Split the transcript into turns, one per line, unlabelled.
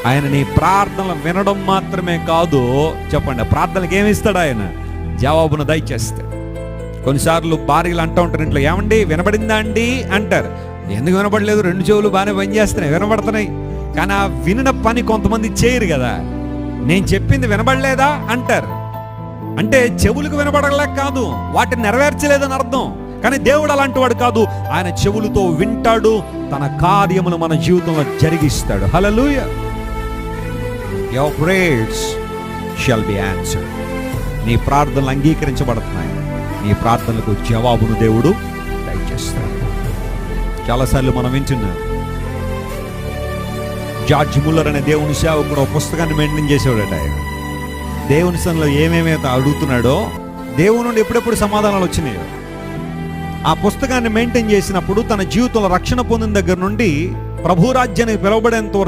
ఆయన నీ ప్రార్థనలు వినడం మాత్రమే కాదు, చెప్పండి, ప్రార్థనలకు ఏమి ఇస్తాడు? ఆయన జవాబును దయచేస్తాడు. కొన్నిసార్లు భార్యలు అంటూ ఉంటారు ఇంట్లో, ఏమండి వినబడిందా అండి అంటారు. ఎందుకు వినపడలేదు? 2 చెవులు బాగానే పనిచేస్తున్నాయి, వినబడుతున్నాయి. కానీ ఆ వినిన పని కొంతమంది చేయరు కదా. నేను చెప్పింది వినబడలేదా అంటారు. అంటే చెవులకు వినబడలేక కాదు, వాటిని నెరవేర్చలేదని అర్థం. కానీ దేవుడు అలాంటి వాడు కాదు. ఆయన చెవులతో వింటాడు, తన కార్యములు మన జీవితంలో జరిగిస్తాడు. హల్లెలూయా. Your prayers shall be answered. నీ ప్రార్థనలు అంగీకరించబడుతున్నాయి. నీ ప్రార్థనలకు జవాబును దేవుడు దయచేస్తాడు. చాలాసార్లు మనం వింటున్నాం, జార్జ్ ముల్లర్ అనే దేవుని సేవకుడు ఒక పుస్తకాన్ని మెయింటైన్ చేసేవాడట. ఆయన దేవుని సన్నిధిలో ఏమేమైతే అడుగుతున్నాడో దేవుని నుండి ఎప్పుడెప్పుడు సమాధానాలు వచ్చినాయో ఆ పుస్తకాన్ని మెయింటైన్ చేసినప్పుడు తన జీవితంలో రక్షణ పొందిన దగ్గర నుండి ప్రభు రాజ్యానికి పిలువబడేంత వరకు